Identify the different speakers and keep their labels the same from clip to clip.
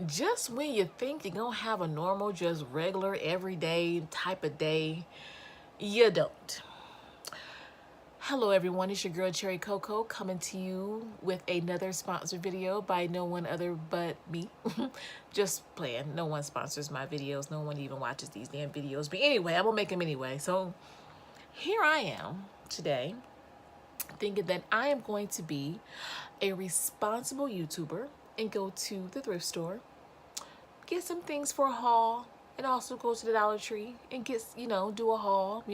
Speaker 1: Just when you think you're gonna have a normal, just regular, everyday type of day, you don't. Hello everyone, it's your girl Cherry Coco coming to you with another sponsored video by no one other but me. Just playing, no one sponsors my videos, no one even watches these damn videos. But anyway, I'm gonna make them anyway. So here I am today thinking that I am going to be a responsible YouTuber and go to the thrift store, get some things for a haul, and also go to the Dollar Tree and get, do a haul,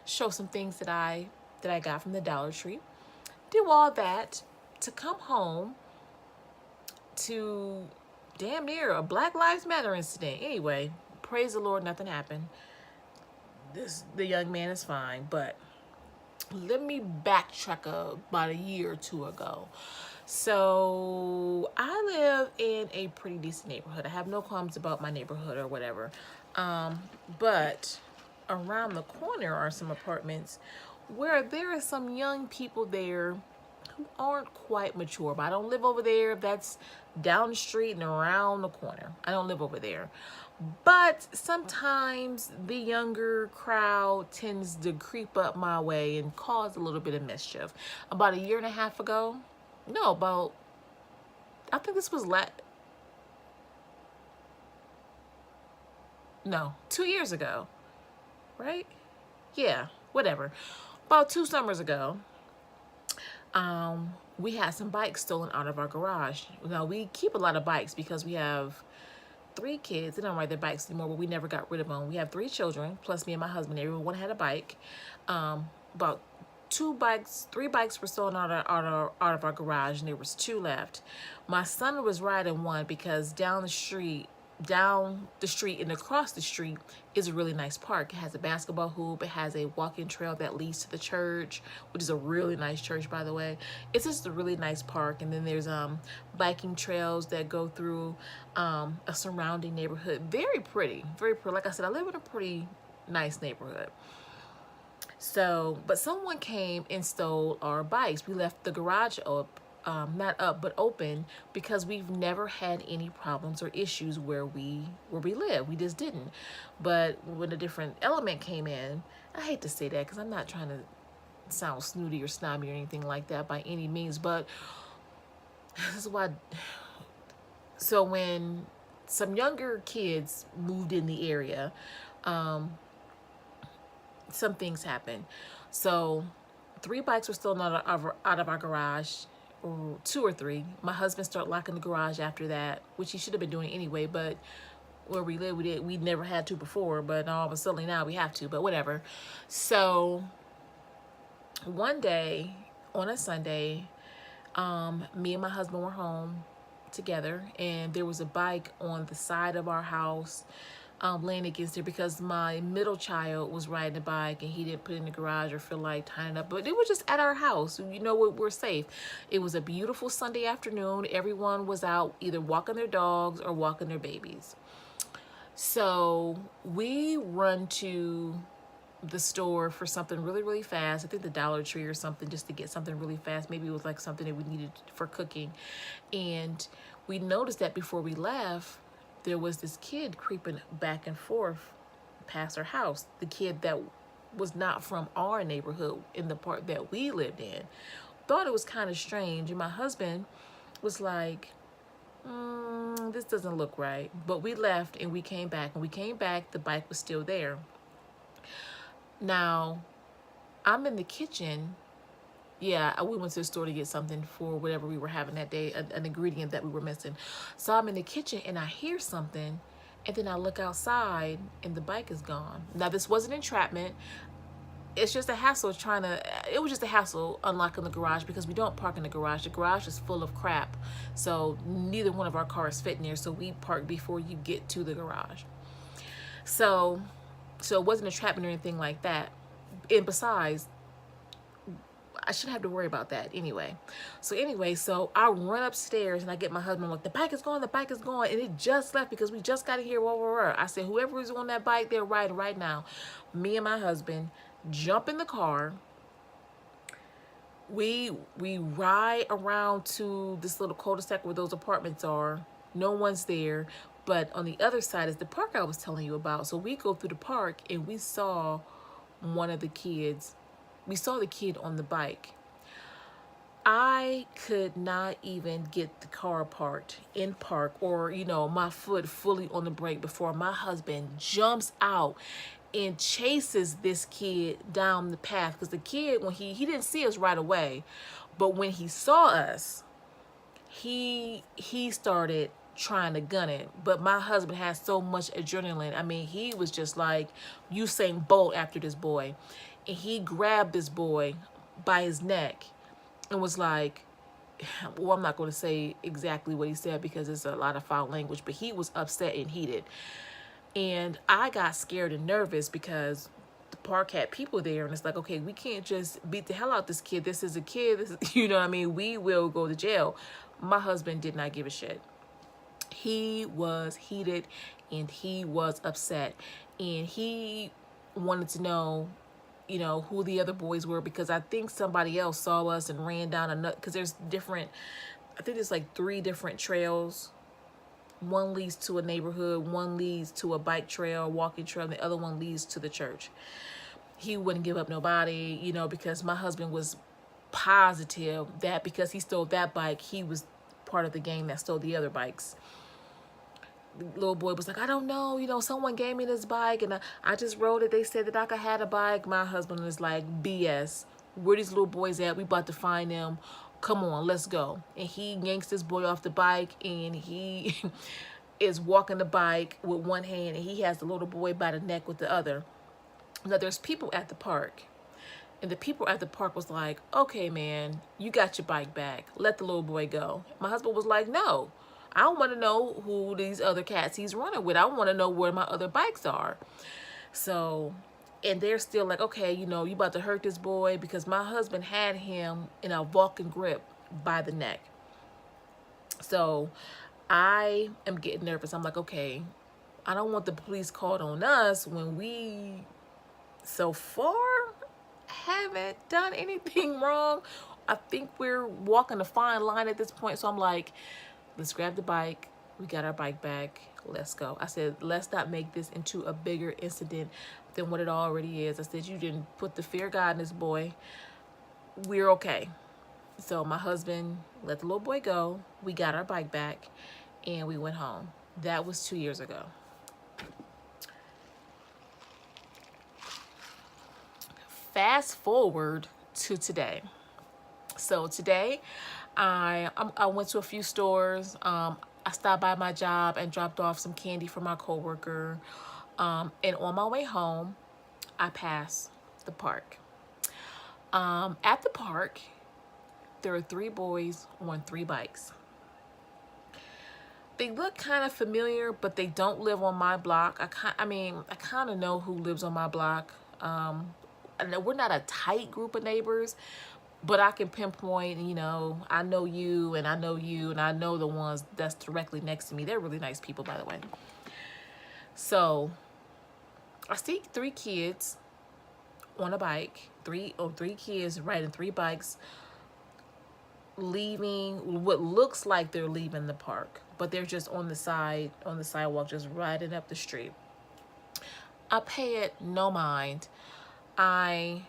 Speaker 1: show some things that I got from the Dollar Tree. Do all that to come home to damn near a Black Lives Matter incident. Anyway, praise the Lord, nothing happened. The young man is fine, but let me backtrack about a year or two ago. So I live in a pretty decent neighborhood. I have no qualms about my neighborhood or whatever. But around the corner are some apartments where there are some young people there who aren't quite mature. But I don't live over there. That's down the street and around the corner. I don't live over there. But sometimes the younger crowd tends to creep up my way and cause a little bit of mischief. About a year and a half ago, I think this was 2 years ago, right? Yeah, whatever. About 2 summers ago, we had some bikes stolen out of our garage. Now, we keep a lot of bikes because we have 3 kids. They don't ride their bikes anymore, but we never got rid of them. We have 3 children, plus me and my husband. Everyone had a bike. About 3 bikes were stolen out of our garage, and there was 2 left. My son was riding one because down the street and across the street is a really nice park. It has a basketball hoop. It has a walking trail that leads to the church, which is a really nice church, by the way. It's just a really nice park. And then there's biking trails that go through a surrounding neighborhood. Very pretty, very pretty. Like I said, I live in a pretty nice neighborhood. So, but someone came and stole our bikes. We left the garage up, not up, but open, because we've never had any problems or issues where we live. We just didn't. But when a different element came in, I hate to say that because I'm not trying to sound snooty or snobby or anything like that by any means, but this is why. So when some younger kids moved in the area, some things happened. So 3 bikes were stolen out of our garage, or 2 or 3. My husband started locking the garage after that, which he should have been doing anyway, but where we live, we never had to before, but all of a sudden now we have to, but whatever. So one day on a Sunday, me and my husband were home together, and there was a bike on the side of our house, laying against there, because my middle child was riding a bike and he didn't put it in the garage or feel like tying it up. But it was just at our house. We're safe. It was a beautiful Sunday afternoon. Everyone was out either walking their dogs or walking their babies. So we run to the store for something really, really fast. I think the Dollar Tree or something, just to get something really fast. Maybe it was like something that we needed for cooking. And we noticed that before we left, there was this kid creeping back and forth past our house. The kid that was not from our neighborhood in the part that we lived in. Thought it was kind of strange. And my husband was like, this doesn't look right. But we left and we came back. When we came back, the bike was still there. Now, I'm in the kitchen. Yeah, we went to the store to get something for whatever we were having that day, an ingredient that we were missing. So I'm in the kitchen and I hear something, and then I look outside and the bike is gone. Now, this wasn't entrapment. It's just a hassle it was just a hassle unlocking the garage, because we don't park in the garage. The garage is full of crap. So neither one of our cars fit in there. So we park before you get to the garage. So it wasn't entrapment or anything like that. And besides, I shouldn't have to worry about that anyway. So I run upstairs and I get my husband, like, the bike is gone, and it just left because we just got here. I said, whoever is on that bike, they're riding right now. Me and my husband jump in the car. We ride around to this little cul-de-sac where those apartments are. No one's there. But on the other side is the park I was telling you about. So we go through the park and we saw one of the kids. We saw the kid on the bike. I could not even get the car parked in park, or, you know, my foot fully on the brake before my husband jumps out and chases this kid down the path. Because the kid, when he didn't see us right away, but when he saw us, he started trying to gun it. But my husband has so much adrenaline. I mean, he was just like Usain Bolt after this boy. And he grabbed this boy by his neck and was like, well, I'm not going to say exactly what he said because it's a lot of foul language, but he was upset and heated. And I got scared and nervous because the park had people there, and it's like, okay, we can't just beat the hell out this kid. This is a kid. This is, you know what I mean? We will go to jail. My husband did not give a shit. He was heated and he was upset, and he wanted to know, you know, who the other boys were, because I think somebody else saw us and ran down another, because there's different, I think there's like 3 different trails. One leads to a neighborhood, one leads to a bike trail, walking trail, and the other one leads to the church. He wouldn't give up nobody, you know, because my husband was positive that because he stole that bike, he was part of the gang that stole the other bikes. The little boy was like, I don't know, you know, someone gave me this bike and I just rode it. They said that I could have a bike. My husband was like, BS. Where these little boys at? We about to find them. Come on, let's go. And he yanks this boy off the bike, and he is walking the bike with one hand, and he has the little boy by the neck with the other. Now there's people at the park, and the people at the park was like, okay, man, you got your bike back. Let the little boy go. My husband was like, no. I want to know who these other cats he's running with. I want to know where my other bikes are. So, and they're still like, okay, you know, you about to hurt this boy, because my husband had him in a Vulcan grip by the neck. So I am getting nervous. I'm like, okay, I don't want the police called on us when we so far haven't done anything wrong. I think we're walking a fine line at this point. So I'm like, let's grab the bike. We got our bike back. Let's go. I said, let's not make this into a bigger incident than what it already is. I said, you didn't put the fear of God in this boy. We're okay. So my husband let the little boy go. We got our bike back and we went home. That was 2 years ago. Fast forward to today. So today, I went to a few stores. I stopped by my job and dropped off some candy for my coworker. And on my way home, I passed the park. At the park, there are 3 boys on 3 bikes. They look kind of familiar, but they don't live on my block. I kind of know who lives on my block. I know we're not a tight group of neighbors, but I can pinpoint, you know, I know you, and I know you, and I know the ones that's directly next to me. They're really nice people, by the way. So I see 3 kids on a bike, 3 kids riding 3 bikes, leaving what looks like they're leaving the park, but they're just on the sidewalk, just riding up the street. I pay it no mind. I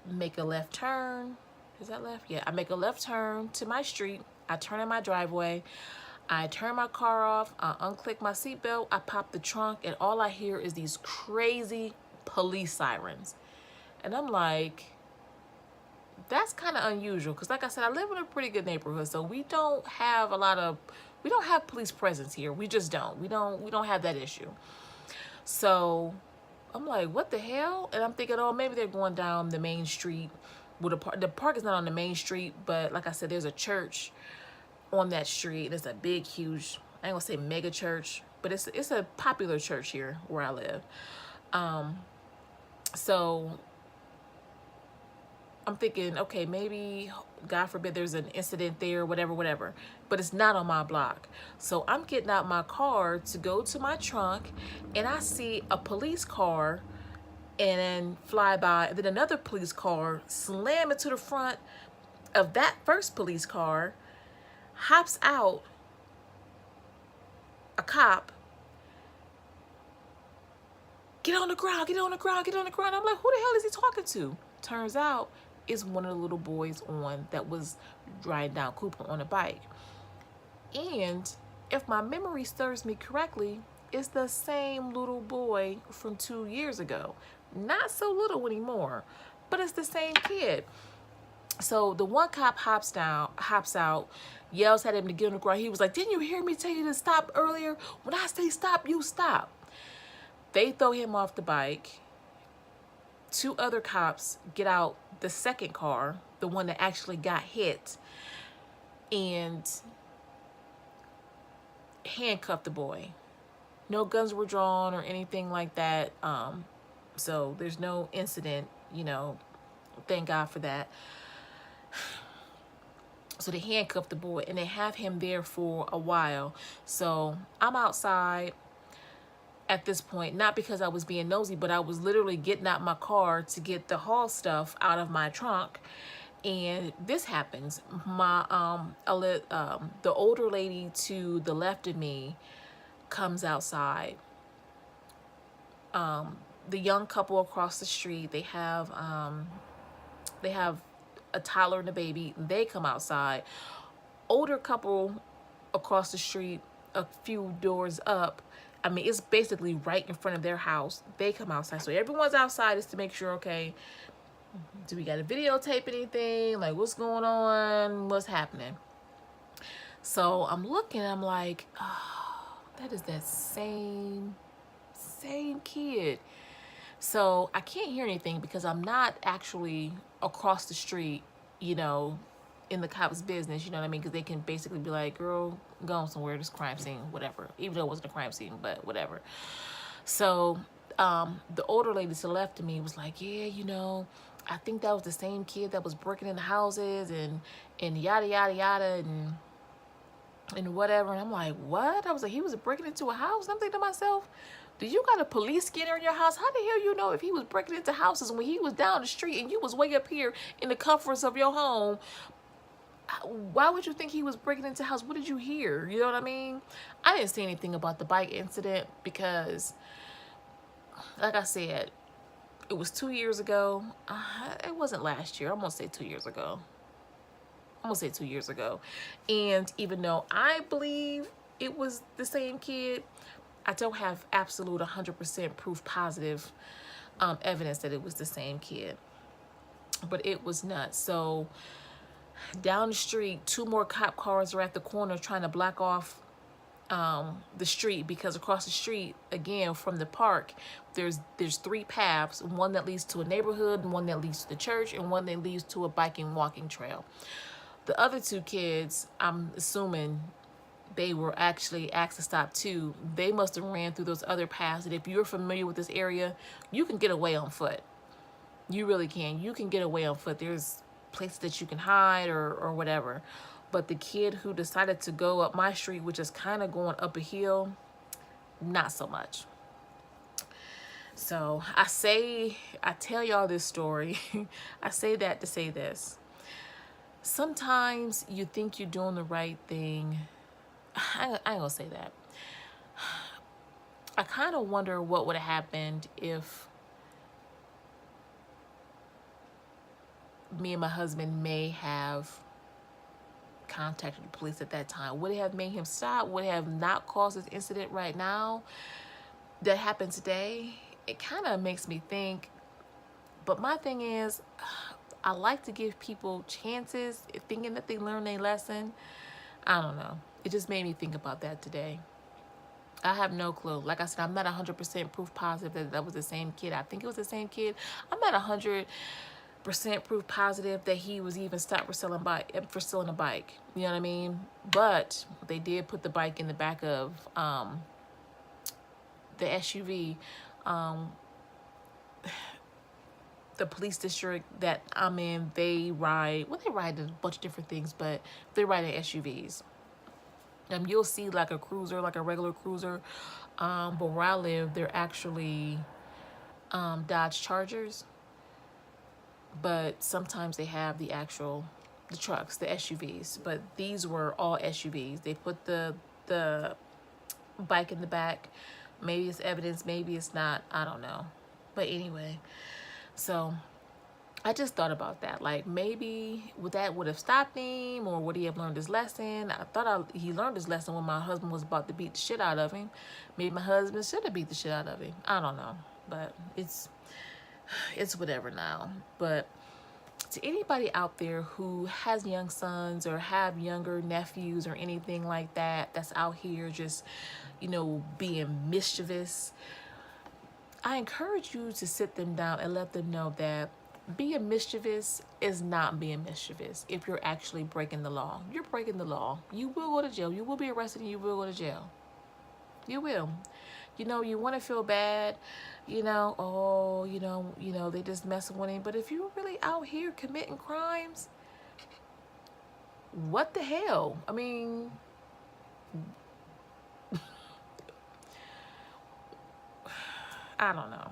Speaker 1: make a left turn. Is that left? Yeah, I make a left turn to my street. I turn in my driveway. I turn my car off. I unclick my seatbelt. I pop the trunk, and all I hear is these crazy police sirens. And I'm like, that's kind of unusual, because like I said, I live in a pretty good neighborhood, so we don't have police presence here. We just don't. We don't have that issue. So I'm like, what the hell? And I'm thinking, oh, maybe they're going down the main street. The park is not on the main street, but like I said, there's a church on that street. It's a big, huge, I ain't gonna say mega church, but it's a popular church here where I live. So I'm thinking, okay, maybe, God forbid, there's an incident there, whatever. But it's not on my block. So I'm getting out my car to go to my trunk, and I see a police car and then fly by, and then another police car slam into the front of that first police car, hops out, a cop, get on the ground, get on the ground, get on the ground. I'm like, who the hell is he talking to? Turns out it's one of the little boys on that was riding down Cooper on a bike. And if my memory serves me correctly, it's the same little boy from 2 years ago. Not so little anymore, but it's the same kid. So the one cop hops out, yells at him to get on the ground. He was like, didn't you hear me tell you to stop earlier? When I say stop, you stop. They throw him off the bike. 2 other cops get out the second car, the one that actually got hit, and handcuff the boy. No guns were drawn or anything like that. So there's no incident, you know, thank God for that. So they handcuff the boy and they have him there for a while. So I'm outside at this point, not because I was being nosy, but I was literally getting out my car to get the haul stuff out of my trunk. And this happens. My the older lady to the left of me comes outside. The young couple across the street, they have a toddler and a baby. They come outside. Older couple across the street, a few doors up. I mean, it's basically right in front of their house. They come outside. So everyone's outside is to make sure, okay, do we got to videotape anything? Like, what's going on? What's happening? So I'm looking, I'm like, oh, that is that same kid. So I can't hear anything because I'm not actually across the street, you know, in the cops' business, you know what I mean? Because they can basically be like, girl, go on somewhere, this crime scene, whatever. Even though it wasn't a crime scene, but whatever. So the older lady to the left of me was like, yeah, you know, I think that was the same kid that was breaking into houses and yada, yada, yada, and whatever. And I'm like, what? I was like, he was breaking into a house? And I'm thinking to myself, do you got a police scanner in your house? How the hell you know if he was breaking into houses when he was down the street and you was way up here in the comforts of your home? Why would you think he was breaking into house? What did you hear? You know what I mean? I didn't say anything about the bike incident because, like I said, it was 2 years ago. It wasn't last year. I'm going to say 2 years ago. And even though I believe it was the same kid, I don't have absolute 100% proof positive evidence that it was the same kid. But it was nuts. So down the street, 2 more cop cars are at the corner trying to block off the street, because across the street, again, from the park, there's 3 paths, one that leads to a neighborhood, one that leads to the church, and one that leads to a biking walking trail. The other 2 kids, I'm assuming they were actually asked to stop too. They must have ran through those other paths. And if you're familiar with this area, you can get away on foot. You really can. You can get away on foot. There's places that you can hide or whatever. But the kid who decided to go up my street, which is kind of going up a hill, not so much. So I tell y'all this story. I say that to say this. Sometimes you think you're doing the right thing. I ain't gonna say that. I kind of wonder what would have happened if me and my husband may have contacted the police at that time. Would it have made him stop? Would it have not caused this incident right now that happened today? It kind of makes me think. But my thing is, I like to give people chances, thinking that they learn their lesson. I don't know. It just made me think about that today. I have no clue. Like I said, I'm not 100% proof positive that that was the same kid. I think it was the same kid. I'm not 100% proof positive that he was even stopped for stealing a bike. You know what I mean? But they did put the bike in the back of the SUV. The police district that I'm in, they ride a bunch of different things, but they ride in SUVs. You'll see like a cruiser, like a regular cruiser, but where I live, they're actually Dodge Chargers. But sometimes they have the trucks, the SUVs. But these were all SUVs. They put the bike in the back. Maybe it's evidence, maybe it's not, I don't know. But anyway, so I just thought about that. Like, maybe would have stopped him, or would he have learned his lesson? I thought he learned his lesson when my husband was about to beat the shit out of him. Maybe my husband should have beat the shit out of him. I don't know. But it's whatever now. But to anybody out there who has young sons or have younger nephews or anything like that, that's out here just, being mischievous, I encourage you to sit them down and let them know that being mischievous is not being mischievous. If you're actually breaking the law, you're breaking the law. You will go to jail. You will be arrested and you will go to jail. You will. You want to feel bad, oh, they just messing with him. But if you're really out here committing crimes, what the hell? I mean, I don't know.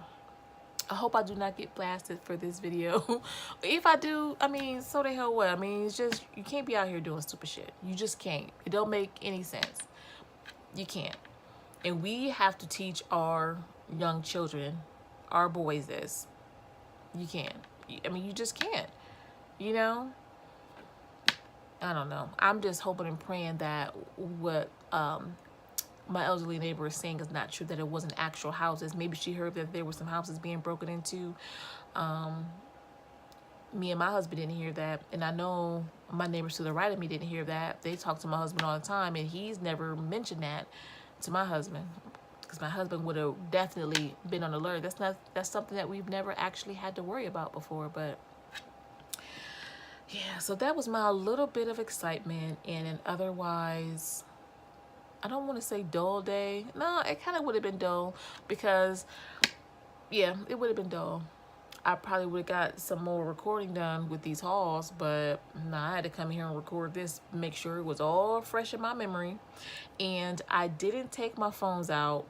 Speaker 1: I hope I do not get blasted for this video. If I do, I mean, so the hell what? I mean, it's just, you can't be out here doing stupid shit. You just can't. It don't make any sense. You can't. And we have to teach our young children, our boys, this. You can't. I mean, you just can't. I don't know. I'm just hoping and praying that what my elderly neighbor is saying is not true, that it wasn't actual houses. Maybe she heard that there were some houses being broken into. Me and my husband didn't hear that. And I know my neighbors to the right of me didn't hear that. They talk to my husband all the time, and he's never mentioned that to my husband, because my husband would have definitely been on alert. That's something that we've never actually had to worry about before. But yeah, so that was my little bit of excitement in an otherwise, I don't want to say dull day. No, it kind of would have been dull, because yeah, it would have been dull. I probably would have got some more recording done with these hauls, but nah, I had to come here and record this, make sure it was all fresh in my memory. And I didn't take my phones out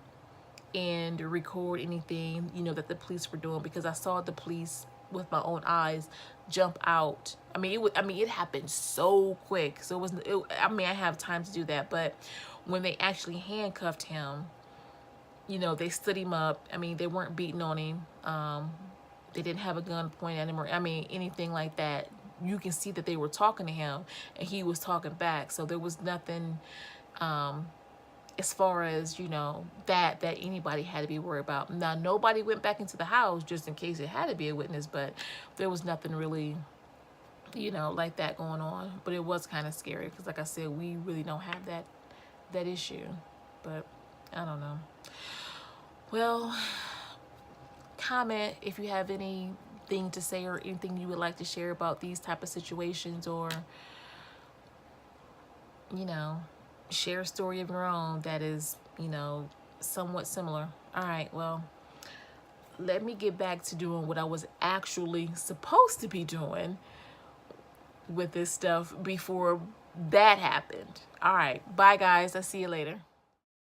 Speaker 1: and record anything, that the police were doing, because I saw the police with my own eyes jump out. I mean, it happened so quick. So I have time to do that, but when they actually handcuffed him, they stood him up. I mean, they weren't beating on him. They didn't have a gun pointed at him or anything like that. You can see that they were talking to him and he was talking back. So there was nothing as far as, that anybody had to be worried about. Now, nobody went back into the house just in case it had to be a witness, but there was nothing really, like that going on. But it was kind of scary because, like I said, we really don't have that issue. But I don't know. Well, comment if you have anything to say or anything you would like to share about these type of situations, or share a story of your own that is somewhat similar. All right, well, let me get back to doing what I was actually supposed to be doing with this stuff before that happened. All right, bye guys, I'll see you later.